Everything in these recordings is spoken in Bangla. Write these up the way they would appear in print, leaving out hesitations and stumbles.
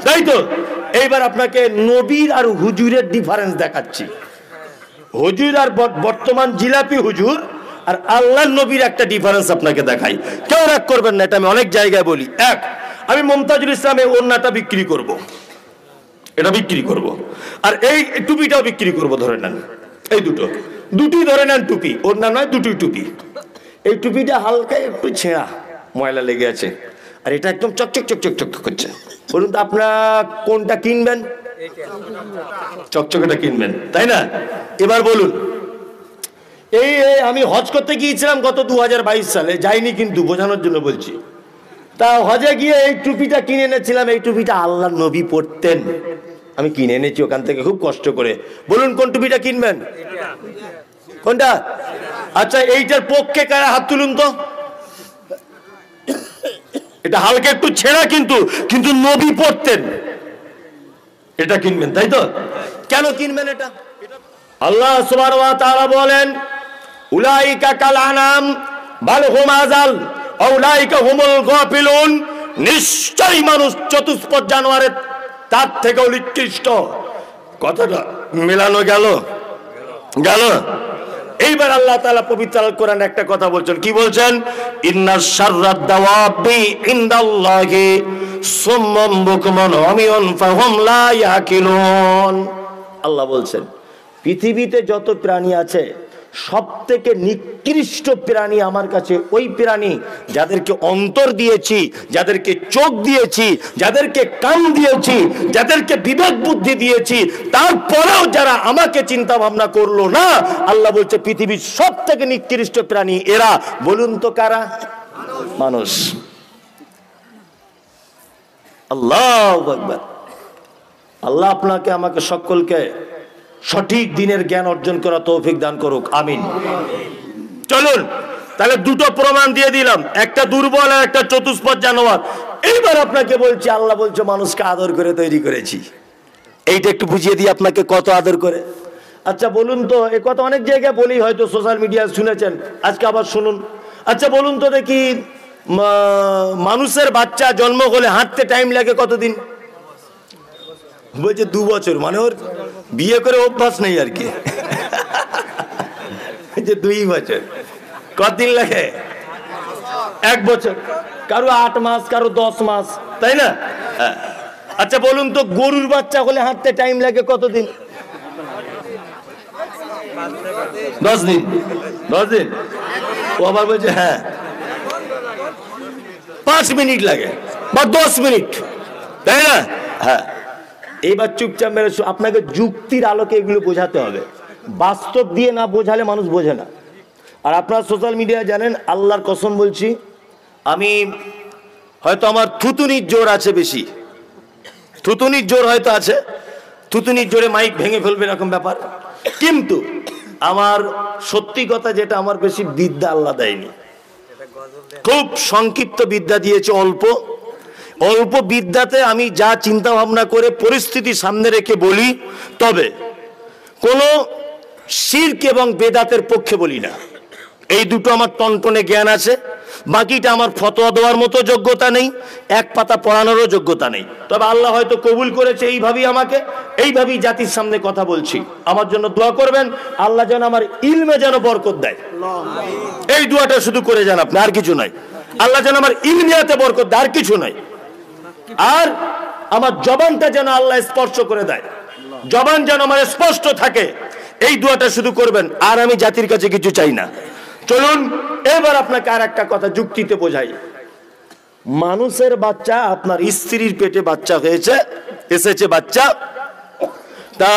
তাই তো? এইবার আপনাকে নবীর আর হুজুরের ডিফারেন্স দেখাচ্ছি। হুজুর আর বর্তমান জিলাপি হুজুর আর আল্লাহর নবীর একটা ডিফারেন্স আপনাকে দেখাই। কেউ রাগ করবেন না, এটা আমি অনেক জায়গায় বলি। এক, আমি মুমতাজুল ইসলামের ওড়নাটা বিক্রি করব, এটা বিক্রি করব, আর এই টুপিটাও বিক্রি করব। ধরে নেন এই দুটি ধরে নেন টুপি, ওড়না নয়, দুটি টুপি। এই টুপিটা হালকা একটু ছেঁড়া, ময়লা লেগে আছে, আর এটা একদম চকচক চকচক চকচক করছে। বলুন তো আপনারা কোনটা কিনবেন? চকচকেটা কিনবেন, তাই না? এবার বলুন, এই আমি হজ করতে গিয়েছিলাম গত 2022 সালে, যাইনি কিন্তু বোঝানোর জন্য বলছি। তা হজে গিয়ে এই টুপিটা কিনে এনেছিলাম। এই টুপিটা আল্লাহর নবী পরতেন, আমি কিনে এনেছি ওখান থেকে খুব কষ্ট করে। বলুন কোন টুপিটা কিনবেন? কোনটা? আচ্ছা, এইটার পক্ষে কারা হাত তুলুন তো। এটা হালকা একটু ছেঁড়া, কিন্তু নবী পরতেন, এটা কিনবেন, তাই তো? কেন কিনবেন এটা? আল্লাহ সুবহানাহু ওয়া তাআলা বলেন, উলাইকা কাল আনাম বাল হুম আযাল উলাইকা হুমুল গাফিলুন, নিশ্চয়ই মানুষ চতুষ্পদ জানোয়ারের তার থেকে নিকৃষ্ট। কথাটা মেলানো গেল? এইবার আল্লাহ তাআলা পবিত্র আল কোরআনে একটা কথা বলছেন। কি বলছেন? ইন্নাশ শাররাদ দাওয়াবি ইনদাল্লাহি সুম্মুম বুকমুন উমিয়ুন ফাহুম লা ইয়াকিলুন। আল্লাহ বলছেন পৃথিবীতে যত প্রাণী আছে সব থেকে নিকৃষ্ট প্রাণী আমার কাছে ওই প্রাণী যাদেরকে অন্তর দিয়েছি, যাদেরকে চোখ দিয়েছি, যাদেরকে কান দিয়েছি, যাদেরকে বিবেক বুদ্ধি দিয়েছি, তারপরেও যারা আমাকে চিন্তা ভাবনা করলো না, আল্লাহ বলছে পৃথিবীর সব থেকে নিকৃষ্ট প্রাণী এরা। বলুন তো কারা? মানুষ। আল্লাহু আকবার। আল্লাহ আপনাকে আমাকে সকলকে সঠিক দিনের জ্ঞান অর্জন করা তৌফিক দান করুক, আমিন। চলুন তাহলে দুটো প্রমাণ দিয়ে দিলাম, একটা দুর্বল আর একটা চতুষ্পদ জানোয়ার। এইবার আপনাকে বলছি, আল্লাহ বলছে মানুষকে আদর করে তৈরি করেছি। এইটা একটু বুঝিয়ে দিই আপনাকে কত আদর করে। আচ্ছা বলুন তো, এ কথা অনেক জায়গায় বলি, হয়তো সোশ্যাল মিডিয়ায় শুনেছেন, আজকে আবার শুনুন। আচ্ছা বলুন তো দেখি, মানুষের বাচ্চা জন্ম হলে হাঁটতে টাইম লাগে কতদিন? বলছে 2 বছর। মানে ওর বিয়ে করে অভ্যাস নেই আর কি। 2 বছর। কতদিন লাগে? 1 বছর। কারো 8 মাস, কারো 10 মাস, তাই না? আচ্ছা বলুন তো, গরুর বাচ্চা হলে হাঁটতে টাইম লাগে কতদিন? 10 দিন। 10 দিন। ও আবার বলছে হ্যাঁ 5 মিনিট লাগে বা 10 মিনিট, তাই না? হ্যাঁ। এইবার চুপচাপ মেরে আপনাকে যুক্তির আলোকে এগুলো বোঝাতে হবে, বাস্তব দিয়ে না বোঝালে মানুষ বোঝে না। আর আপনার সোশ্যাল মিডিয়া জানেন, আল্লাহর কসম বলছি, আমি হয়তো আমার থুতুনির জোর আছে বেশি, থুতুনির জোর হয়তো আছে, থুতুনির জোরে মাইক ভেঙে ফেলবে এরকম ব্যাপার, কিন্তু আমার সত্যি কথা যেটা, আমার বেশি বিদ্যা আল্লাহ দেয়নি, খুব সংক্ষিপ্ত বিদ্যা দিয়েছে। অল্প বিদ্যাতে আমি যা চিন্তা ভাবনা করে পরিস্থিতি সামনে রেখে বলি, তবে কোনো শিরক এবং বেদাতের পক্ষে বলি না। এই দুটো আমার টনটনে জ্ঞান আছে, বাকিটা আমার ফতোয়া দেওয়ার মতো যোগ্যতা নেই, এক পাতা পড়ানোরও যোগ্যতা নেই। তবে আল্লাহ হয়তো কবুল করেছে এইভাবেই আমাকে, এইভাবেই জাতির সামনে কথা বলছি। আমার জন্য দোয়া করবেন, আল্লাহ যেন আমার ইলমে যেন বরকত দেয়। এই দোয়াটা শুধু করে যান আপনি, আর কিছু নাই। আল্লাহ যেন আমার ইলমিয়াতে বরকত দেয়, আর কিছু নাই। আর আমার জবানটা যেন আল্লাহ স্পর্শ করে দেয়, জবান যেন আমার স্পষ্ট থাকে, এই দোয়াটা শুধু করবেন। আর আমি জাতির কাছে কিছু চাই না। চলুন এবার আপনাকে আর একটা কথা যুক্তিতে বোঝাই। মানুষের বাচ্চা, আপনার স্ত্রীর পেটে বাচ্চা হয়েছে, এসেছে বাচ্চা, তা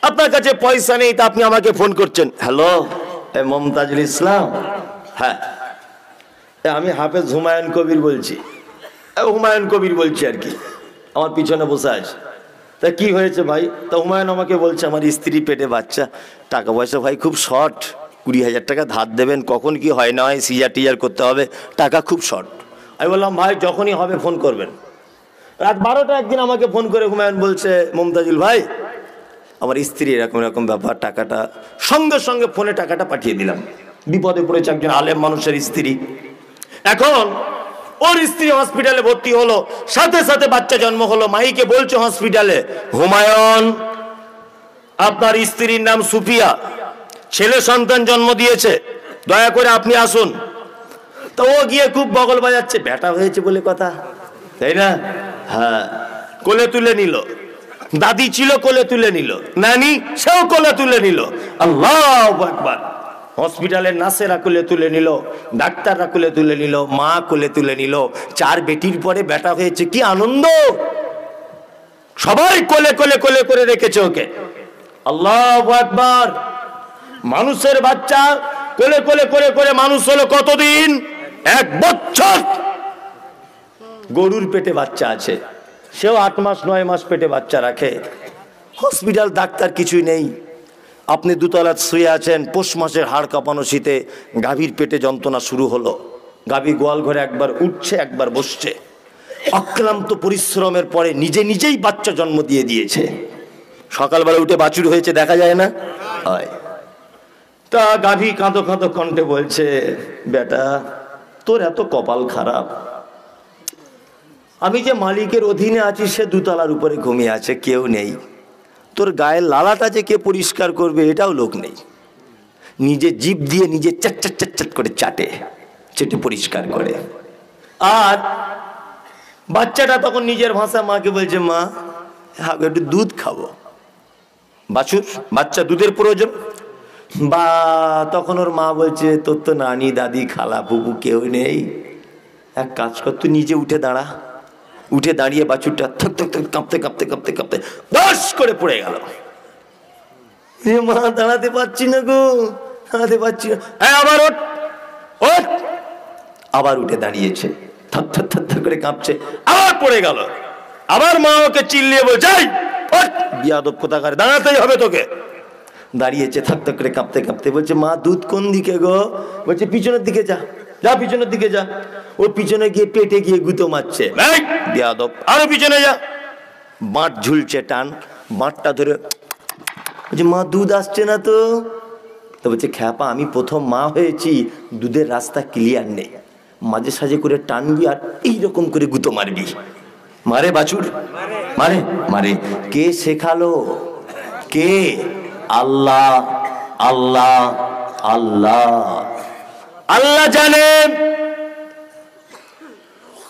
আপনার কাছে পয়সা নেই, তা আপনি আমাকে ফোন করছেন, হ্যালো মুমতাজুল ইসলাম, হ্যাঁ আমি হাফেজ হুমায়ুন কবির বলছি, হুমায়ুন কবির বলছি আর কি, আমার পিছনে বসে আছে। তা কি হয়েছে ভাই? তা হুমায়ুন আমাকে বলছে আমার স্ত্রী পেটে বাচ্চা, টাকা পয়সা ভাই খুব শর্ট, 20,000 টাকা ধার দেবেন, কখন কি হয় না হয় সিজার টিজার করতে হবে, টাকা খুব শর্ট। আমি বললাম ভাই যখনই হবে ফোন করবেন। রাত 12টা একদিন আমাকে ফোন করে হুমায়ুন বলছে, মুমতাজুল ভাই আমার স্ত্রী এরকম এরকম ব্যাপার, টাকাটা সঙ্গে সঙ্গে ফোনে টাকাটা পাঠিয়ে দিলাম। বিপদে পড়েছে একজন আলেম মানুষের স্ত্রী। এখন ওর স্ত্রী হসপিটালে ভর্তি হলো, সাথে সাথে বাচ্চা জন্ম হলো। মাইকে বলছে হসপিটালে, হুমায়ুন আপনার স্ত্রীর নাম সুফিয়া, ছেলে সন্তান জন্ম দিয়েছে, দয়া করে আপনি আসুন। তো ও গিয়ে খুব বগল বাজাচ্ছে, বেটা হয়েছে বলে কথা, তাই না? হ্যাঁ, কোলে তুলে নিল। দাদি ছিল, কোলে তুলে নিল। নানি, সেও কোলে তুলে নিল। আল্লাহু আকবার। হসপিটালের নার্সেরা কোলে তুলে নিল, ডাক্তাররা কোলে তুলে নিল, মা কোলে তুলে নিল। 4 বেটির পরে বেটা হয়েছে, কি আনন্দ! সবাই কোলে কোলে কোলে করে রেখেছে ওকে। আল্লাহু আকবার। মানুষের বাচ্চা কোলে কোলে করে করে মানুষ হলো কতদিন? 1 বছর। গরুর পেটে বাচ্চা আছে, সেও 8 মাস 9 মাস পেটে বাচ্চা রাখে। হসপিটাল ডাক্তার কিছুই নেই, আপনি দুতলা শুয়ে আছেন, পৌষ মাসের হাড় কাঁপানো শীতে গাভীর পেটে যন্ত্রণা শুরু হলো। গাভী গোয়াল ঘরে একবার উঠছে একবার বসছে। অক্লান্ত পরিশ্রমের পরে নিজে নিজেই বাচ্চা জন্ম দিয়ে দিয়েছে। সকালবেলা উঠে বাছুর হয়েছে, দেখা যায় না? হয়। তা গাভী কাঁদো কাঁদো কণ্ঠে বলছে, বেটা তোর এত কপাল খারাপ, আমি যে মালিকের অধীনে আছি সে দুতলার উপরে ঘুমিয়ে আছে, কেউ নেই। তোর গায়ের লালাটা যে কে পরিষ্কার করবে এটাও লোক নেই। নিজে জিভ দিয়ে নিজে চাট চাট চাট চাট করে চাটে, চেটে পরিষ্কার করে। আর বাচ্চাটা তখন নিজের ভাষা মাকে বলছে, মা একটু দুধ খাবো। বাছুর বাচ্চা দুধের প্রয়োজন। বা তখন ওর মা বলছে, তোর তো নানি দাদি খালা বুবু কেউ নেই, এক কাজ কর, তুই নিজে উঠে দাঁড়া। উঠে দাঁড়িয়ে বাছুরটা থক থক থক কাঁপতে কাঁপতে কাঁপতে কাঁপতে দশ করে পড়ে গেল। মা দাঁড়াতে পারছি না গো, দাঁড়াতে পারছি না। আবার ওঠ ওঠ। আবার উঠে দাঁড়িয়েছে, থক থক থক থক করে কাঁপছে, আবার পড়ে গেল। আবার মা ওকে চিল্লিয়ে বলছে, ওঠ বিয়াদব কোথাকার, দাঁড়াতেই হবে তোকে। দাঁড়িয়েছে, থক থক করে কাঁপতে কাঁপতে বলছে, মা দুধ কোন দিকে গো? বলছে পিছনের দিকে যা, যা পিছনের দিকে যা। ও পিছনে গিয়ে পেটে গিয়ে গুঁতো মারছে, বিয়াদব, আরো পিছনে যা। বাঁট ঝুলছে, টান বাঁটটা ধরে। বলছে মা দুধ আসছে না তো। তো বলছে, খ্যাপা আমি প্রথম মা হয়েছি, দুধের রাস্তা ক্লিয়ার নেই, মাঝে সাঝে করে টানবি আর এইরকম করে গুঁতো মারবি। মারে বাছুর, মারে মারে। কে শেখালো? কে? আল্লাহ আল্লাহ আল্লাহ। আল্লাহ জানে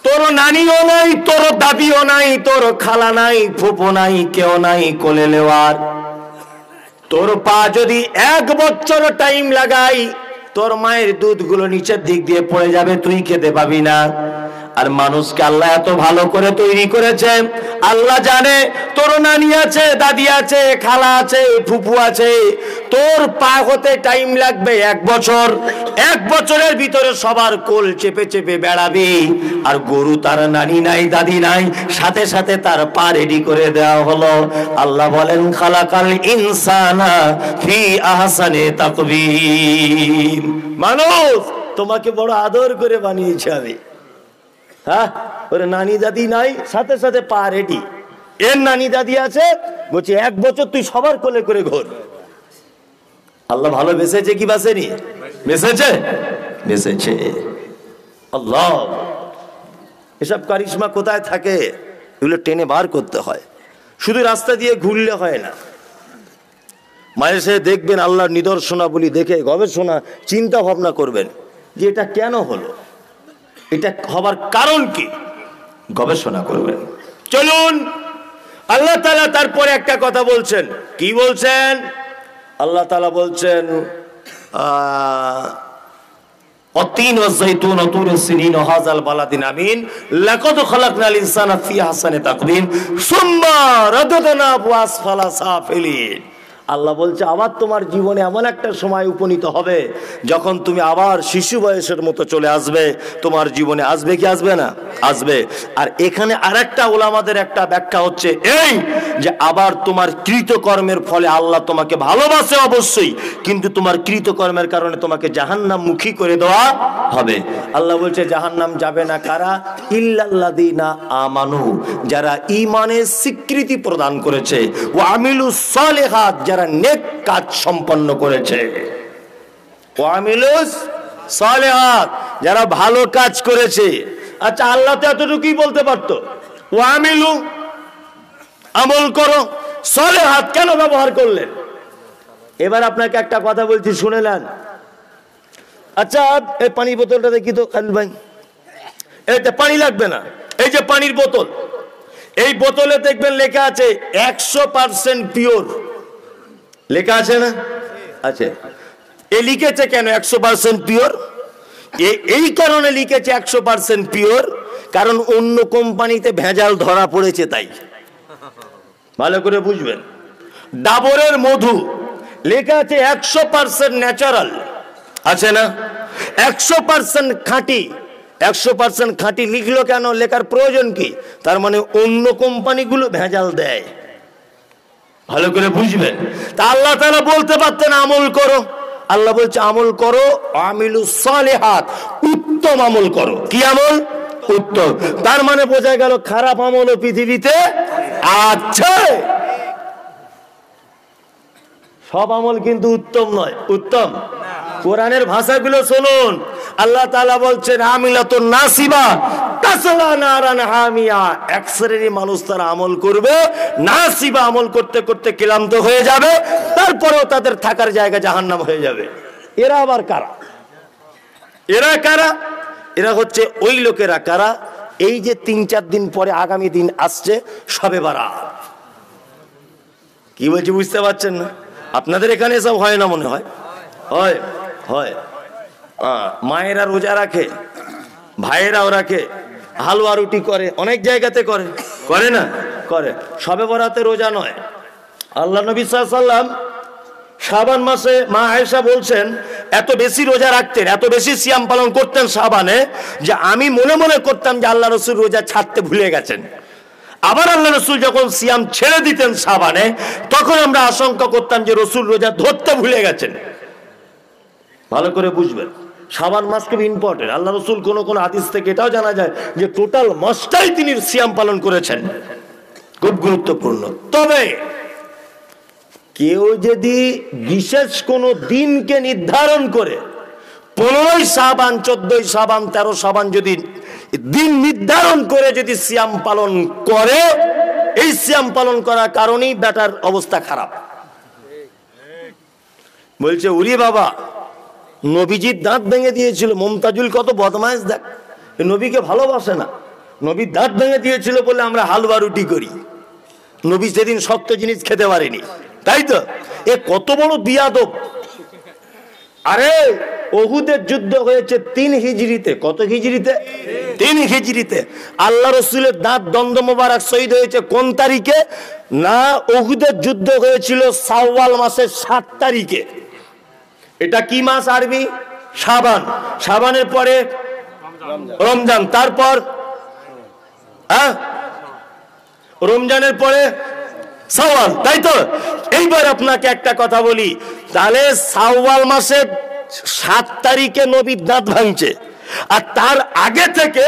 তোর নানিও নাই, তোর দাদিও নাই, তোর খালা নাই, ফুপো নাই, কেউ নাই কোলে নেওয়ার। তোর পা যদি 1 বছর টাইম লাগাই, তোর মায়ের দুধগুলো নিচের দিক দিয়ে পড়ে যাবে, তুই খেতে পাবি না। আর মানুষকে আল্লাহ এত ভালো করে তৈরি করেছে, আল্লাহ জানে তোর নানি আছে, দাদি আছে, খালা আছে, ফুপু আছে, তোর পা হতে টাইম লাগবে 1 বছর। 1 বছরের ভিতরে সবার কোল চেপে চেপে বেড়াবি। আর গরু তার নানি নাই দাদি নাই, সাথে সাথে তার পা রেডি করে দেওয়া হলো। আল্লাহ বলেন, খালাকাল ইনসানা ফি আহসানি তাকবীম। মানুষ তোমাকে বড় আদর করে বানিয়েছি আমি। হ্যাঁ, ওর নানি দাদি নাই, সাথে সাথে পা রেডি। এর নানি দাদি আছে, বলছে 1 বছর তুই সবার কোলে করে ঘোর। আল্লাহ ভালো বেসেছে কি বাসেনি? বেসেছে, বেসেছে। আল্লাহ, এসব কারিশমা কোথায় থাকে? এগুলো টেনে বার করতে হয়, শুধু রাস্তা দিয়ে ঘুরলে হয় না। মায়ের সাথে দেখবেন আল্লাহর নিদর্শনাবলী দেখে গবেষণা চিন্তা ভাবনা করবেন যে এটা কেন হলো, এটা হবার কারণ কি, গবেষণা করবেন। চলুন, আল্লাহ তাআলা তারপরে একটা কথা বলছেন। কি বলছেন? আল্লাহ তাআলা বলছেন, অতীন ওয়া যাইতুন ওয়া তুর সিনিন ওয়া হাযাল বালাদিন আমিন লাকাদ খালাকনাল ইনসানা ফি আহসানি তাকওয়িম সুম্মা রাদাদনাহু আসফালা সাফিলিন। আল্লাহ বলছে, আবার তোমার জীবনে এমন একটা সময় উপনীত হবে যখন তুমি আবার শিশু বয়সের মতো চলে আসবে। তোমার জীবনে আসবে কি আসবে না? আসবে। আর এখানে আরেকটা ওলামাদের একটা ব্যাখ্যা হচ্ছে এই যে আবার তোমার কৃতকর্মের ফলে আল্লাহ তোমাকে ভালোবাসে অবশ্যই, কিন্তু তোমার কৃতকর্মের কারণে তোমাকে জাহান্নাম মুখী করে দেওয়া হবে। আল্লাহ বলছে জাহান্নাম যাবে না কারা? ইল্লাল্লাযিনা আমানু, যারা ঈমানের স্বীকৃতি প্রদান করেছে, ওয়া আমিলুস সালিহাত, যারা নেক কাজ সম্পন্ন করেছে। ওয়া আমিলুস সালিহাত, যারা ভালো কাজ করেছে। আচ্ছা, আল্লাহ তো এতটুকুই বলতে পারতো, ওয়ামিলু, আমল করো, সলিহাত কেন ব্যবহার করলেন? এবার আপনাকে একটা কথা বলছি, শুনে নেন। আচ্ছা, এই পানির বোতলটা দেখি তো খালিল ভাই, এইটা পানি লাগবে না, এই যে পানির বোতল, এই বোতলে দেখবেন লেখা আছে 100% পিওর, লেখা আছে না? আছে। এ লিখেছে কেন 100% পিওর? এই কারণে লিখেছে 100% পিওর, কারণ অন্য কোম্পানিতে ভেজাল ধরা পড়েছে, তাই ভালো করে বুঝবেন। ডাবরের মধু লেখা আছে 100% ন্যাচারাল, আছে না? 100% খাঁটি, 100% খাঁটি লিখলো কেন? লেখার প্রয়োজন কি? তার মানে অন্য কোম্পানিগুলো ভেজাল দেয়, ভালো করে বুঝবেন। তা আল্লাহ তাআলা বলতে পারতেন আমল করো, আল্লাহ বলছে আমল করো, আমিলু সালিহাত, উত্তম আমল করো। কি আমল? উত্তম। তার মানে বোঝা গেল খারাপ আমলও পৃথিবীতে আছে, সব আমল কিন্তু উত্তম নয়। উত্তম কোরআনের ভাষাগুলো শুনুন, আল্লাহ তাআলা বলছেন আমিলাতুন নাসিবা তাসলা নারান হামিয়া, এক শ্রেণীর মানুষ তারা আমল করবে, নাসিবা, আমল করতে করতে ক্লান্ত হয়ে যাবে, তারপরেও তাদের থাকার জায়গা জাহান্নাম হয়ে যাবে। এরা আবার কারা? এরা কারা? এরা হচ্ছে ওই লোকেরা কারা, এই যে 3-4 দিন পরে আগামী দিন আসছে শবে বারাত। কি বলছি বুঝতে পারছেন না? আপনাদের এখানে এসব হয় না মনে হয়? হয়, হয়। মায়েরা রোজা রাখে, ভাইয়েরাও রাখে, হালুয়া রুটি করে, অনেক জায়গাতে করে, করে না? করে। শবে বরাতে রোজা নয়। আল্লাহ নবী সাল্লাল্লাহু আলাইহি ওয়াসাল্লাম শাবান মাসে, মা আয়েশা বলছেন, এত বেশি রোজা রাখতেন, এত বেশি সিয়াম পালন করতেন শাবানে, যে আমি মনে মনে করতাম যে আল্লাহ রাসূল রোজা ছাড়তে ভুলে গেছেন। আবার আল্লাহ রাসূল যখন সিয়াম ছেড়ে দিতেন শাবানে, তখন আমরা আশঙ্কা করতাম যে রাসূল রোজা ধরতে ভুলে গেছেন। ভালো করে বুঝবেন, শাবান মাস খুব ইম্পর্টেন্ট। আল্লাহ রাসূল কোন কোন হাদিস থেকে এটাও জানা যায় যে টোটাল মাসটাই তিনি সিয়াম পালন করেছেন, খুব গুরুত্বপূর্ণ। তবে কেউ যদি বিশেষ কোন দিনকে নির্ধারণ করে, 15ই শাবান, 14ই শাবান, 13 শাবান যদি দিন নির্ধারণ করে যদি সিয়াম পালন করে, এই সিয়াম পালন করার কারণেই বেটার অবস্থা খারাপ। বলছে উরি বাবা, নবীজির দাঁত ভেঙে দিয়েছিল, মুমতাজুল কত বদমাইশ দেখ, নবীকে ভালোবাসে না, নবীর দাঁত ভেঙে দিয়েছিল বলে আমরা হালুয়া রুটি করি, নবী সেদিন শক্ত জিনিস খেতে পারেনি, তাই তো? এ কত বড় বিয়াদব! আরে উহুদের যুদ্ধ হয়েছে 3 হিজরিতে। কত হিজরিতে? 3 হিজরিতে। আল্লাহ রসুলের দাঁত দন্দ মোবারক শহীদ হয়েছে কোন তারিখে? না, উহুদের যুদ্ধ হয়েছিল শাওয়াল মাসের 7 তারিখে। এটা কি মাস আরবি? শাবান। শাবানের পরে রমজান, তারপর রমজানের পরে শাওয়াল, তাই তো? এইবার আপনাকে একটা কথা বলি, তাহলে শাওয়াল মাসের 7 তারিখে নবীর দাঁত ভাঙছে, আর তার আগে থেকে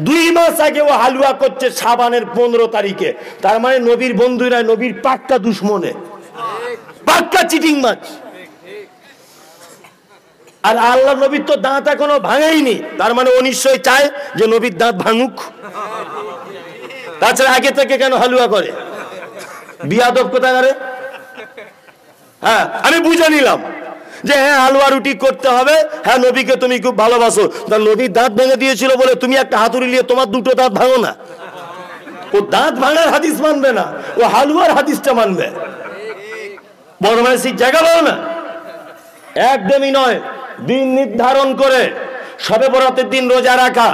2 মাস আগে ও হালুয়া করছে শাবানের 15 তারিখে। তার মানে নবীর বন্ধুরা নবীর পাক্কা দুশ্মনে, পাক্কা চিটিং মাছ। আর আল্লাহ নবীর তো দাঁত এখনো ভাঙেইনি, তার মানে ও নিশ্চয়ই চায় যে নবীর দাঁত ভাঙুক। তাছাড়া আগে থেকে কেন হালুয়া করে? বিয়াদব কোথাকারে। হ্যাঁ, আমি বুঝে নিলাম যে হ্যাঁ হালুয়া রুটি করতে হবে, হ্যাঁ নবীকে তুমি খুব ভালোবাসো, তা নবীর দাঁত ভেঙে দিয়েছিল বলে তুমি একটা হাতুড়ি নিয়ে তোমার 2টো দাঁত ভাঙো না? ও দাঁত ভাঙার হাদিস মানবে না, ও হালুয়ার হাদিসটা মানবে। বদমাইশির জায়গা পাও না, একদমই নয়। দিন নির্ধারণ করে শবে বরাতের দিন রোজা রাখা,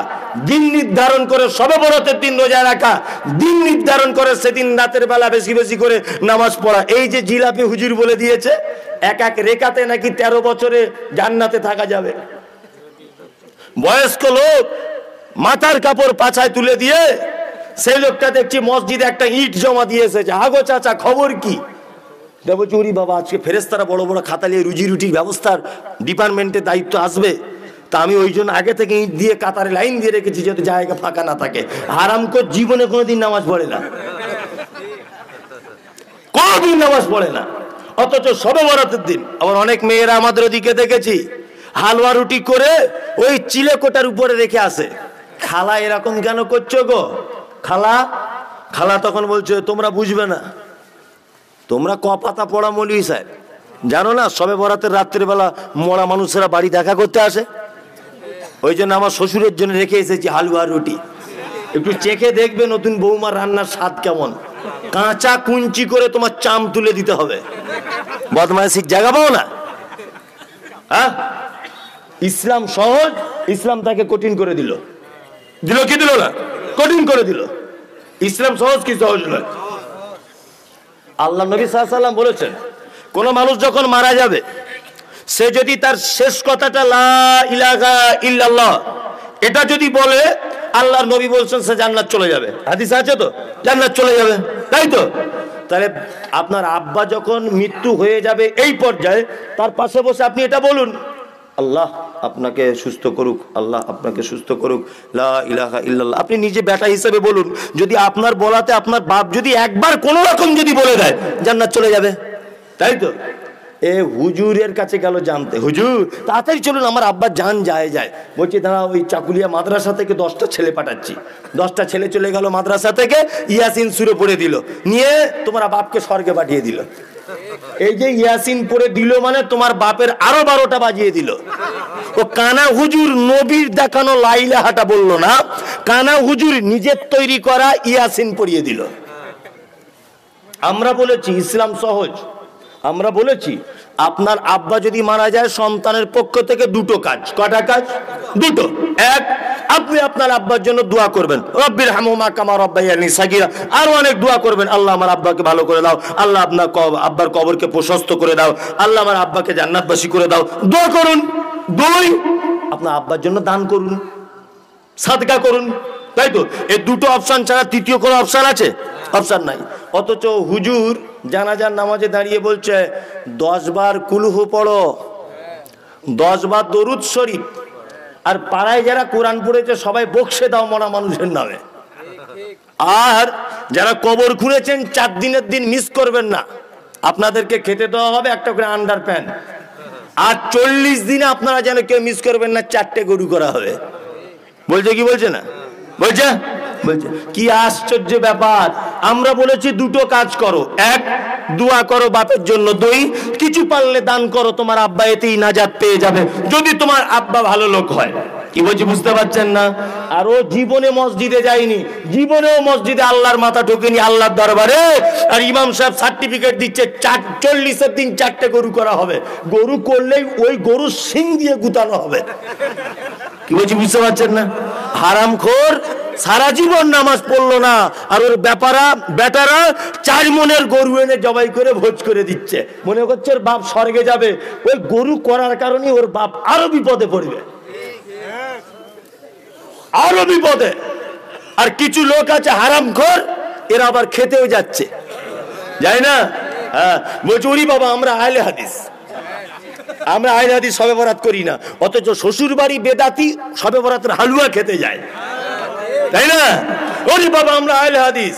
দিন নির্ধারণ করে শবে বরাতের দিন রোজা রাখা, দিন নির্ধারণ করে সেদিন রাতের বেলা বেশি বেশি করে নামাজ পড়া। এই যে জিলাপি হুজুর বলে দিয়েছে, এক এক রেখাতে নাকি 13 বছরে জান্নাতে থাকা যাবে। বয়স্ক লোক মাথার কাপড় পাছায় তুলে দিয়ে সেই লোকটা দেখছি মসজিদে একটা ইট জমা দিয়ে এসেছে। আগো চাচা খবর কি? দেবো চুরি বাবা, আজকে ফেরেস্তারা বড় বড় খাতা নিয়ে রুজি রুটির ব্যবস্থার ডিপার্টমেন্টের দায়িত্ব আসবে, তা আমি ওই জন্য আগে থেকে ইট দিয়ে কাতারে লাইন দিয়ে রেখেছি যাতে জায়গা ফাঁকা না থাকে। হারামখোর জীবনে কোনোদিন নামাজ পড়ে না, কোনোদিন নামাজ পড়ে না, অথচ শবে বরাতের দিন। আবার অনেক মেয়েরা আমাদের ওদিকে দেখেছি হালুয়া রুটি করে ওই চিলে কোটার উপরে রেখে আসে, খালা এরকম কেন করছো গো? খালা খালা তখন বলছে তোমরা বুঝবে না, তোমরা ক পাতা পড়া মৌলভী সাহেব, জানো না সবে বরাতের রাত্রিবেলা মরা মানুষেরা বাড়ি দেখা করতে আসে, ওই জন্য আমার শ্বশুরের জন্য রেখে এসেছি হালুয়া রুটি, একটু চেখে দেখবে নতুন বৌমার রান্নার স্বাদ কেমন, কাঁচা কুঞ্চি করে তোমার চাম তুলে দিতে হবে, বদমাইশির জায়গা পাও না। হ্যাঁ, ইসলাম সহজ, ইসলাম তাকে কঠিন করে দিল, দিল কি দিল না? কঠিন করে দিল। ইসলাম সহজ কি সহজ নয়? আল্লাহ নবী সাল্লাল্লাহু আলাইহি ওয়াসাল্লাম বলেছেন কোন মানুষ যখন মারা যাবে সে যদি তার শেষ কথাটা লা ইলাহা ইল্লাল্লাহ এটা যদি বলে, আল্লাহর নবী বলছেন সে জান্নাত চলে যাবে। হাদিস আছে তো, জান্নাত চলে যাবে, তাই তো? তাহলে আপনার আব্বা যখন মৃত্যু হয়ে যাবে এই পর্যায়ে, তার পাশে বসে আপনি এটা বলুন, আল্লাহ আপনাকে সুস্থ করুক, আল্লাহ আপনাকে সুস্থ করুক, লা ইলাহা ইল্লাল্লাহ। আপনি নিজে বেটা হিসেবে বলুন, যদি আপনার বলাতে আপনার বাপ যদি একবার কোনো রকম যদি বলে দেয় জান্নাত চলে যাবে, তাই তো? এ হুজুরের কাছে গেল জানতে, হুজুর তাড়াতাড়ি চলুন আমার আব্বার জান যায়। বলছি দাঁড়া, ওই চাকুলিয়া মাদ্রাসা থেকে 10টা ছেলে পাঠাচ্ছি। 10টা ছেলে চলে গেল মাদ্রাসা থেকে, ইয়াসিন সুরে পড়ে দিল, নিয়ে তোমার বাপকে স্বর্গে পাঠিয়ে দিল। এই যে ইয়াসিন পড়ে দিল মানে তোমার বাপের আরো 12টা বাজিয়ে দিল। ও কানা হুজুর নবীর দেখানো লাইলাহাটা বললো না, কানা হুজুর নিজের তৈরি করা ইয়াসিন পড়িয়ে দিল। আমরা বলেছি ইসলাম সহজ, আমরা বলেছি আপনার আব্বা যদি মারা যায় সন্তানের পক্ষ থেকে 2টো কাজ। কটা কাজ? 2টো। এক, আপনি আপনার আব্বার জন্য দোয়া করবেন, রব্বির হামহুমা কামা রাব্বায়ানি সাগীরা। আর অনেক দোয়া করবেন, আল্লাহ আমার আব্বাকে ভালো করে দাও, আল্লাহ আপনার আব্বার কবরকে প্রশস্ত করে দাও, আল্লাহ আমার আব্বাকে জান্নাতবাসী করে দাও, দোয়া করুন। 2, আপনার আব্বার জন্য দান করুন, সাদকা করুন, তাই তো? এই 2টো অপশন ছাড়া তৃতীয় কোনো অপশন আছে? অপশন নাই। অথচ হুজুর জানাজার নামাজে দাঁড়িয়ে বলছে 10 বার কুলহু পড়ো, 10 বার দরুদ শরীফ, আর পাড়ায় যারা কোরআন পড়েছে সবাই বকশে দাও মরা মানুষের নামে। আর যারা কবর খুঁড়েছেন 4 দিনের দিন মিস করবেন না, আপনাদেরকে খেতে দেওয়া হবে একটা করে আন্ডার প্যান্ট। আর 40 দিনে আপনারা যেন কেউ মিস করবেন না, 4টে গরু করা হবে। বলছে কি বলছে না? বলছে বলছে কি আশ্চর্য ব্যাপার। আমরা বলেছি 2টো কাজ করো, 1 দোয়া করো বাপের জন্য, 2 কিছু পারলে দান করো, তোমার আব্বা এতেই নাজাত পেয়ে যাবে যদি তোমার আব্বা ভালো লোক হয়। কি বলছি বুঝতে পারছেন না? আর ও জীবনে মসজিদে যায়নি, জীবনেও মসজিদে আল্লাহর মাথা ঢোকেনি আল্লাহর দরবারে, আর ইমাম সাহেব সার্টিফিকেট দিচ্ছে 40-এর দিন 4টে গরু করা হবে। গরু করলেই ওই গরুর শিং দিয়ে গুতানো হবে। কি বলছি বুঝতে পারছেন না? হারামখোর সারা জীবন নামাজ পড়লো না, আর ওর বেটারা 4 মনের গরু এনে জবাই করে ভোজ করে দিচ্ছে, মনে করছে ওর বাপ স্বর্গে যাবে। ওই গরু করার কারণে ওর বাপ আরো বিপদে পড়বে, আরো বিপদে। আর কিছু লোক আছে হারামখোর, এরা আবার খেতেও যাচ্ছে, যাই না? হ্যাঁ, বলছে ওরে বাবা আমরা আহলে হাদিস, আমরা আহলে হাদিস শবে বরাত করি না, অথচ শ্বশুর বাড়ি বেদাতি শবে বরাতের হালুয়া খেতে যায়, তাই না? ওরে বাবা আমরা আহলে হাদিস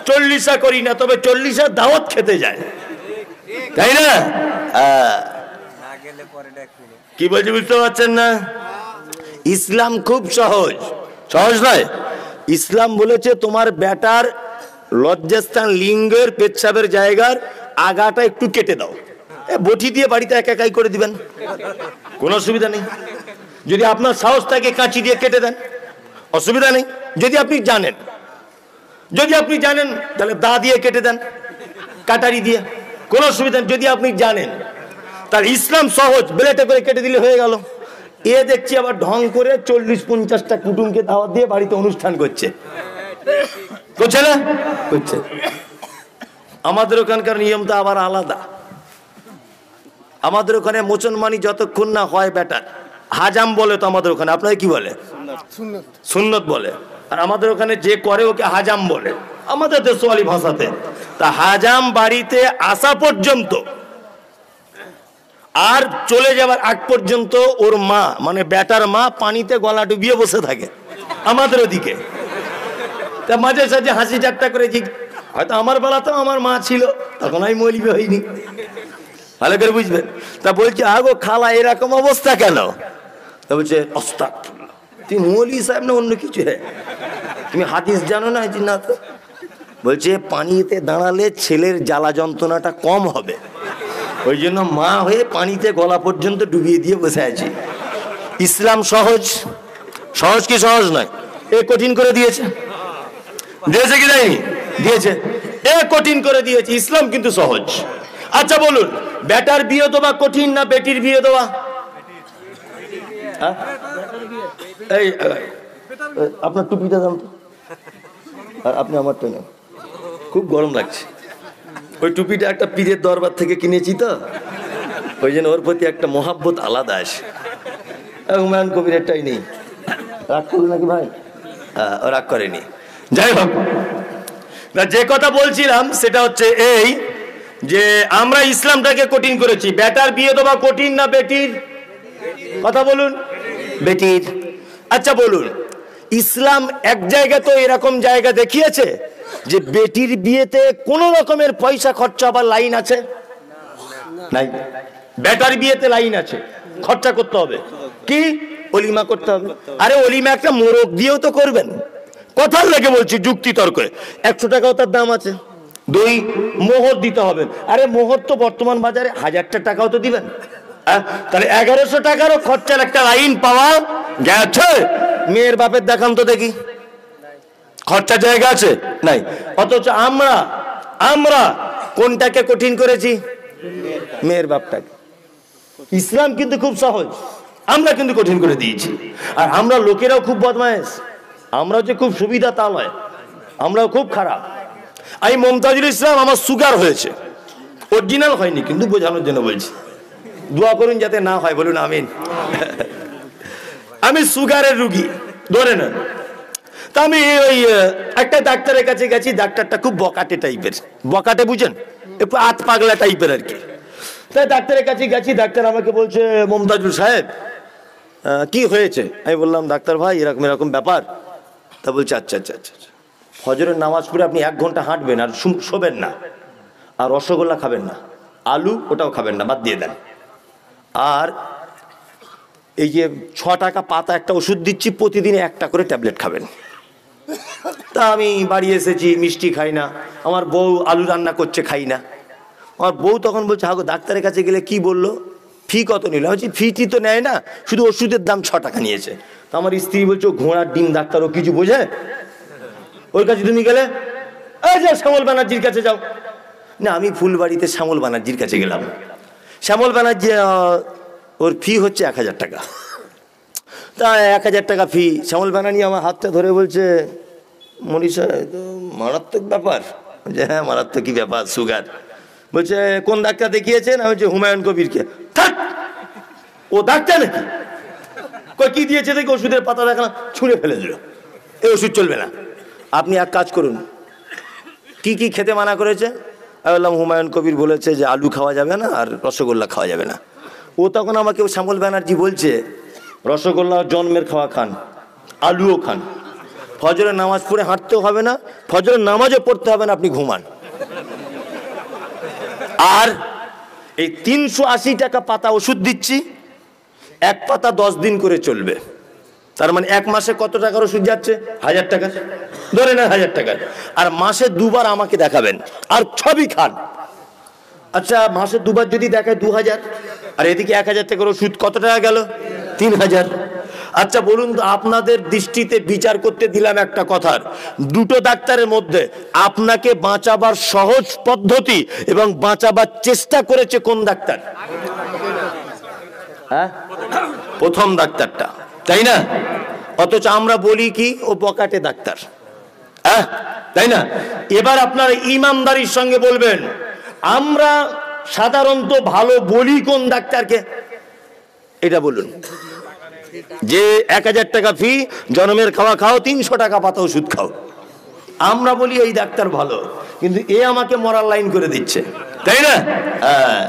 40 করি না, তবে 40 দাওয়াত খেতে যায়, তাই না? কি বলছি বুঝতে পারছেন না? ইসলাম খুব সহজ, সহজ নয়। ইসলাম বলেছে তোমার বেটার লজ্জাস্থান লিঙ্গের পেচ্ছাবের জায়গার আগাটা একটু কেটে দাও, বটি দিয়ে বাড়িতে একাই করে দিবেন, কোনো অসুবিধা নেই। যদি আপনার সাহস থাকে কাঁচি দিয়ে কেটে দেন, অসুবিধা নেই। যদি আপনি জানেন তাহলে দা দিয়ে কেটে দেন, কাটারি দিয়ে, কোনো অসুবিধা নেই। যদি আপনি জানেন তাহলে ইসলাম সহজ, ব্লেডে করে কেটে দিলে হয়ে গেল। এ দেখছি আবার ঢং করে 40-50টা কুটুমকে দাওয়াত দিয়ে বাড়িতে অনুষ্ঠান করছে, করছে না? করছে। আমাদের ওখানকার নিয়মটা আবার আলাদা। আমাদের ওখানে মুসলমানি যতক্ষণ না হয় বেটার, হাজাম বলে তো আমাদের ওখানে, আপনাদের কি বলে? সুন্নত বলে। আর আমাদের ওখানে যে করে ওকে হাজাম বলে, আমাদের দেশওয়ালি ভাষাতে। তা হাজাম বাড়িতে আসা পর্যন্ত আর চলে যাবার আগ পর্যন্ত ওর মা মানে বেটার মা পানিতে গলা ডুবিয়ে বসে থাকে আমাদের ওদিকে। তা মাঝে সাঝে হাসি ঠাট্টা করে, হয়তো আমার বেলাতেও আমার মা ছিল, তখন আমি মৌলবি হইনি, ভালো করে বুঝবেন। তা বলছি আগো খালা এরকম অবস্থা কেন? তা বলছে আস্তাগফিরুল্লাহ, তুমি মৌলভী সাহেব না অন্য কিছু? হ্যাঁ, তুমি হাদিস জানো না? না তো। বলছে পানিতে দাঁড়ালে ছেলের জ্বালা যন্ত্রণাটা কম হবে, ওই জন্য মা হয়ে পানিতে গলা পর্যন্ত ডুবিয়ে দিয়ে বসে আছি। ইসলাম সহজ, সহজ কি সহজ নয়? এ কঠিন করে দিয়েছে, দিয়েছে কি দেয়নি? দিয়েছে। এ কঠিন করে দিয়েছে, ইসলাম কিন্তু সহজ। আচ্ছা বলুন, বেটার বিয়ে দেওয়া কঠিন না বেটির বিয়ে দেওয়া? এই আপনার টুপিটা দাম তো, আর আপনি আমার তো নেন, খুব গরম লাগছে। ওই টুপিটা একটা পীরের দরবার থেকে কিনেছি তো, ওই জন্য ওর প্রতি একটা মহাব্বত আলাদা আসে। হুমায়ুন কবিরেরটাই নেই। রাগ করবে নাকি ভাই? ও রাগ করেনি। যাই হোক, না যে কথা বলছিলাম সেটা হচ্ছে এই যে আমরা ইসলামটাকে কঠিন করেছি। বেটার বিয়ে দেওয়া কঠিন না বেটির? কথা বলুন। বেটির। আচ্ছা বলুন, ইসলাম এক জায়গা তো এরকম জায়গা দেখিয়েছে যে বেটির বিয়েতে কোন রকমের পয়সা খরচা আবার লাইন আছে? নাই। বেটার বিয়েতে লাইন আছে, খরচা করতে হবে। কি? অলিমা করতে হবে। আরে অলিমা একটা মোরগ দিয়েও তো করবেন, কথার লেগে বলছি, যুক্তি তর্কে। 100 টাকাও তার দাম আছে। 2 মোহর দিতে হবে। আরে মোহর তো বর্তমান বাজারে 1000 টাকাও তো দিবেন। তাহলে 1100 টাকারও খরচার একটা লাইন পাওয়া গেছে। মেয়ের বাপের দেখান তো দেখি, খরচার জায়গা আছে? নাই। অথচ আমরা কোনটাকে কঠিন করেছি? মেয়ের বাপটাকে। ইসলাম কিন্তু খুব সহজ, আমরা কিন্তু কঠিন করে দিয়েছি। আর আমরা লোকেরাও খুব বদমায়েশ। আমরা যে খুব সুবিধা তা নয়, আমরাও খুব খারাপ। আমি মমতাজুল ইসলাম, আমার সুগার হয়েছে, অরিজিনাল হয়নি কিন্তু বোঝানোর জন্য বলছি। দোয়া করুন যাতে না হয়, বলুন আমিন। আমি সুগারের রুগী ধরে নেন। তা আমি ওই একটা ডাক্তারের কাছে গেছি, ডাক্তারটা খুব বকাটে টাইপের। বকাটে বুঝেন? একটু আত পাগলা টাইপের আর কি। তাই ডাক্তারের কাছে গেছি, ডাক্তার আমাকে বলছে, মমতাজুল সাহেব কি হয়েছে? আমি বললাম, ডাক্তার ভাই এরকম এরকম ব্যাপার। তা বলছে আচ্ছা আচ্ছা আচ্ছা আচ্ছা, ফজরের নামাজ পড়ে আপনি 1 ঘন্টা হাঁটবেন আর শোবেন না, আর রসগোল্লা খাবেন না, আলু ওটাও খাবেন না, বাদ দিয়ে দেন। আর এই যে 6 টাকা পাতা একটা ওষুধ দিচ্ছি, প্রতিদিন 1টা করে ট্যাবলেট খাবেন। তা আমি বাড়ি এসেছি, মিষ্টি খাই না, আমার বউ আলু রান্না করছে, খাই না। আমার বউ তখন বলছে, হাগো ডাক্তারের কাছে গেলে কি বললো, ফি কত নিল? বলছি ফিটি তো নেয় না, শুধু ওষুধের দাম 6 টাকা নিয়েছে। তো আমার স্ত্রী বলছে, ঘোড়ার ডিম ডাক্তার, ও কিছু বোঝে? ওর কাছে তুমি গেলে, এই যে শ্যামল ব্যানার্জির কাছে যাও না। আমি ফুলবাড়িতে শ্যামল ব্যানার্জির কাছে গেলাম। শ্যামল ব্যানার্জি, ওর ফি হচ্ছে 1000 টাকা। তা 1000 টাকা ফি। শ্যামল ব্যানার্জি আমার হাতটা ধরে বলছে, মনীষা তো মারাত্মক ব্যাপার। বলছে হ্যাঁ মারাত্মক। কি ব্যাপার? সুগার। বলছে কোন ডাক্তার দেখিয়েছেন? আমি বলছি হুমায়ুন কবিরকে। থাক, ও ডাক্তার নাকি? কি দিয়েছে দেখি, ওষুধের পাতা দেখা ছুঁড়ে ফেলে দিল, এই ওষুধ চলবে না। আপনি এক কাজ করুন। কি কি খেতে মানা করেছে? আমি বললাম হুমায়ুন কবির বলেছে যে আলু খাওয়া যাবে না আর রসগোল্লা খাওয়া যাবে না। ও তখন আমাকে শ্যামল ব্যানার্জি বলছে, রসগোল্লা জন্মের খাওয়া খান, আলুও খান, ফজরের নামাজ পড়ে হাঁটতেও হবে না, ফজরের নামাজও পড়তে হবে না, আপনি ঘুমান। আর এই 380 টাকা পাতা ওষুধ দিচ্ছি, 1 পাতা 10 দিন করে চলবে। তার মানে 1 মাসে কত টাকার ওষুধ যাচ্ছে? 1000 টাকা, ধরে নেন 1000 টাকার। আর মাসে 2 বার আমাকে দেখাবেন, আর সবই খান। আচ্ছা মাসে 2 বার যদি দেখায় 2000, আর এদিকে 1000 টাকার ওষুধ, কত টাকা গেল? 3000। আচ্ছা বলুন তো, আপনাদের দৃষ্টিতে বিচার করতে দিলাম একটা কথার, দুটো ডাক্তারের মধ্যে আপনাকে বাঁচাবার সহজ পদ্ধতি এবং বাঁচাবার চেষ্টা করেছে কোন ডাক্তার? হ্যাঁ, প্রথম ডাক্তারটা, তাই না? অথচ আমরা বলি কি, ও বকাটে ডাক্তার। হ্যাঁ, তাই না? এবার আপনারা ইমানদারির সঙ্গে বলবেন, আমরা সাধারণত ভালো বলি কোন ডাক্তারকে? এটা বলুন। যে 1000 টাকা ফি, জন্মের খাওয়া খাও, 300 টাকা পাতা ওষুধ খাও, আমরা বলি এই ডাক্তার ভালো, কিন্তু এ আমাকে মরার লাইন করে দিচ্ছে, তাই না? হ্যাঁ,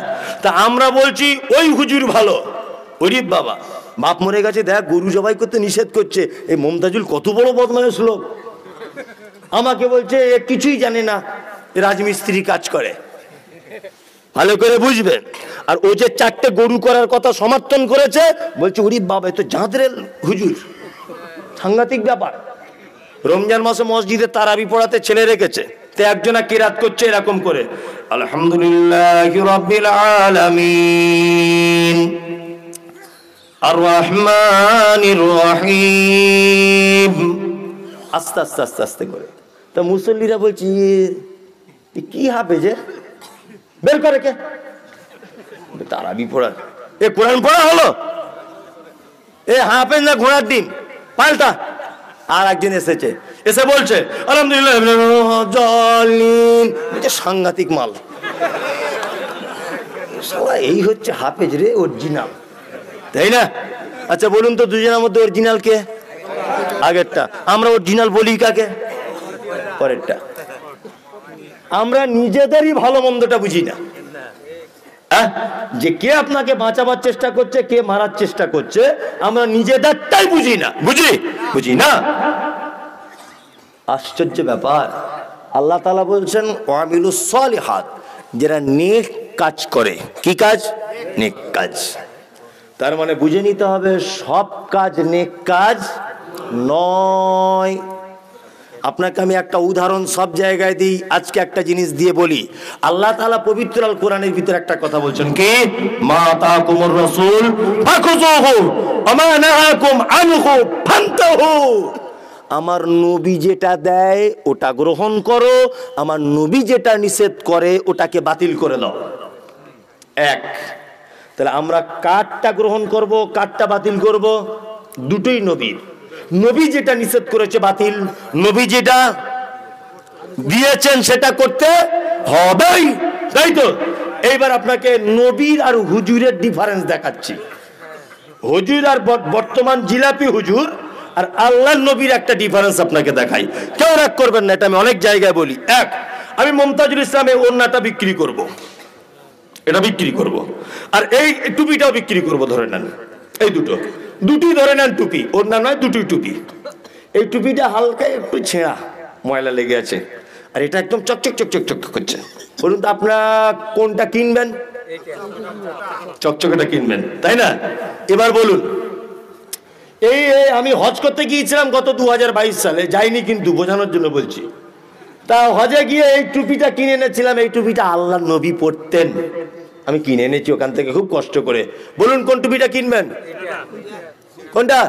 তা আমরা বলছি ওই হুজুর ভালো। ওরে বাবা, বাপ মরে গেছে, দেখ গরু জবাই করতে নিষেধ করছে। এই মমতাজুল কত বড় বদমাইশ লোক, আমাকে বলছে এ কিছুই জানে না, রাজমিস্ত্রি কাজ করে। ভালো করে বুঝবেন। আর ও যে 4টে গরু করার কথা সমর্থন করেছে, বলছে ওরে বাবা, এ তো জাঁদরেল হুজুর। সাংঘাতিক ব্যাপার। রমজান মাসে মসজিদে তারাবি পড়াতে ছেলে রেখেছে, তো একজনা কিরাত করছে এরকম করে, আলহামদুলিল্লাহি রাব্বিল আলামিন আর রহমানির রহিম, আস্তে আস্তে আস্তে আস্তে করে। তা মুসল্লিরা বলছি কি হাফেজ, বের করে কে তারাবি পড়া, এ কোরআন পড়া হলো, এ হাফেজ না ঘোড়ার ডিম, পাল্টা। আর একজন এসেছে, এসে বলছে আলহামদুলিল্লাহ, সাংঘাতিক মাল। এই হচ্ছে হাফেজ রে, অরিজিনাল, তাই না? আচ্ছা বলুন তো, দুজনের মধ্যে অরিজিনাল কে? আগেরটা। আমরা অরিজিনাল বলি কাকে? পরেরটা। আমরা নিজেদেরই ভালো মন্দটা বুঝি না, যে কে আপনাকে বাঁচাবার চেষ্টা করছে, কে মারার চেষ্টা করছে, আমরা নিজেদেরটাই বুঝি না। বুঝি না। আশ্চর্য ব্যাপার। আল্লাহ তাআলা বলছেন ওয়ামিলুস সালিহাত, যারা নেক কাজ করে। কি কাজ? নেক কাজ। তার মানে বুঝে নিতে হবে সব কাজ নেক কাজ নয়। আপনাকে আমি একটা উদাহরণ সব জায়গায় দিই, আজকে একটা জিনিস দিয়ে বলি। আল্লাহ তাআলা পবিত্র আল কোরআনের ভিতরে একটা কথা বলছেন, কি? মা আতাকুমুর রাসূল ফাখুযুহু ওয়া মা নাহাকুম আনহু ফান্তাহু। আমার নবী যেটা দেয় ওটা গ্রহণ করো, আমার নবী যেটা নিষেধ করে ওটাকে বাতিল করে দাও। এক। তাহলে আমরা কারটা গ্রহণ করব, কারটা বাতিল করব? দুটোই নবীর। নবী যেটা নিষেধ করেছে বাতিল, নবী যেটা দিয়েছেন সেটা করতে হবেই, তাই তো? এইবার আপনাকে নবীর আর হুজুরের ডিফারেন্স দেখাচ্ছি। হুজুর আর বর্তমান জিলাপি হুজুর আর আল্লাহর নবীর একটা ডিফারেন্স আপনাকে দেখাই। কেউ রাগ করবেন না, এটা আমি অনেক জায়গায় বলি। এক, আমি মুমতাজুল ইসলামের ওড়নাটা বিক্রি করব, এটা বিক্রি করব, আর এই টুপিটাও বিক্রি করব, ধরে নেন। এই দুটোই ধরে নেন টুপি, ওড়না নয়, দুটোই টুপি। এই টুপিটা হালকা একটু ছেঁড়া, ময়লা লেগে আছে, আর এটা একদম চকচক চকচক চকচক করছে। বলুন তো আপনারা কোনটা কিনবেন? চকচকেটা কিনবেন, তাই না? এবার বলুন, এই আমি হজ করতে গিয়েছিলাম গত 2022 সালে, যাইনি কিন্তু, বোঝানোর জন্য বলছি। তা হজে গিয়ে এই টুপিটা কিনে এনেছিলাম। এই টুপিটা আল্লাহর নবী পরতেন, আমি কিনে এনেছি ওখান থেকে খুব কষ্ট করে। বলুন কোন টুপিটা কিনবেন? কোনটা?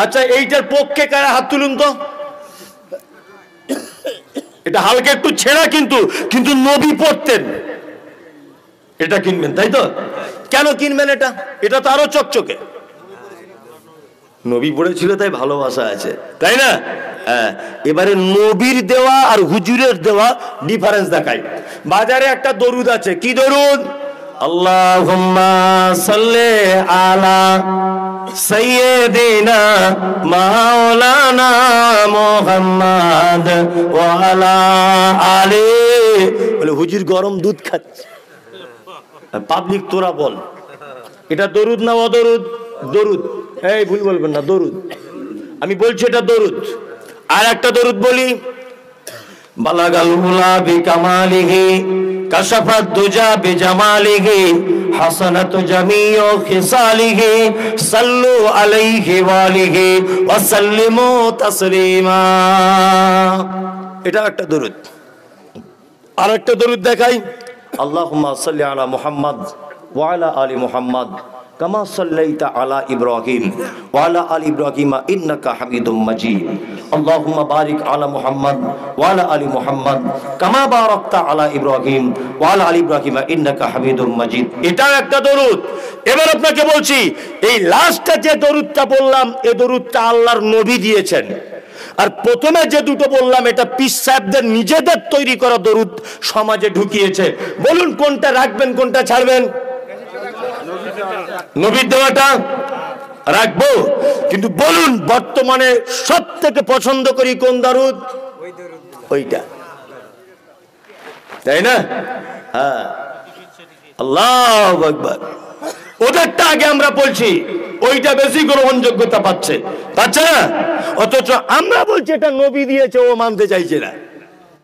আচ্ছা এইটার পক্ষে কারা হাত তুলুন তো। এটা হালকা একটু ছেঁড়া, কিন্তু নবী পরতেন, এটা কিনবেন, তাই তো? কেন কিনবেন এটা? এটা তো আরো চকচকে, নবী পড়েছিল তাই ভালোবাসা আছে, তাই না? হ্যাঁ। এবারে নবীর দেওয়া আর হুজুরের দেওয়া ডিফারেন্স দেখাই। বাজারে একটা দরুদ আছে, কি দরুদ? আল্লাহুম্মা সাল্লি আলা সাইয়্যিদিনা মাওলানা মুহাম্মদ ওয়া আলা আলি। বলে হুজুর গরম দুধ খাচ্ছে, পাবলিক তোরা বল এটা দরুদ না অদরুদ? দরুদ। এই ভুল বলবেন না, দরুদ। আমি বলছি এটা দরুদ। আর একটা দরুদ বলি, বালাগাল উলা বিকামালিহি কাশাফাত দুজা বিজামালিহি হাসানাতু জামিউ খিসালিহি সাল্লু আলাইহি ওয়া আলিহি ওয়া সাল্লিমু তাসলিমা। এটা একটা দরুদ। আর একটা দরুদ দেখাই, আল্লাহুম্মা সাল্লি আলা মুহাম্মদ ওয়া আলা আলি মুহাম্মদ কামা সাল্লাইতা আলা ইব্রাহিম ওয়া আলা আলি ইব্রাহিম ইন্নাকা হামিদুম মাজিদ। আল্লাহুম্মা বারিক আলা মুহাম্মদ ওয়া আলা আলি মুহাম্মদ কামা বারাকতা আলা ইব্রাহিম ওয়া আলা আলি ইব্রাহিম ইন্নাকা হামিদুম মাজিদ। এটাও একটা দরুদ। এবার আপনাকে বলছি, এই লাস্টে যে দরুদটা বললাম, এই দরুদটা আল্লাহর নবী দিয়েছেন। আর প্রথমে যে দুটো বললাম, এটা পীর সাহেবদের নিজেদের তৈরি করা দরুদ সমাজে ঢুকিয়েছে। বলুন কোনটা রাখবেন, কোনটা ছাড়বেন? নবীর দেওয়াটা রাখবো, কিন্তু বলুন বর্তমানে সব থেকে পছন্দ করি কোন দরুদ? ওইটা, তাই না? হ্যাঁ, আল্লাহু আকবার। ওদেরটা আগে আমরা বলছি, ওইটা বেশি গ্রহণযোগ্যতা পাচ্ছে না? অথচ আমরা বলছি এটা নবী দিয়েছে, ও মানতে চাইছে না।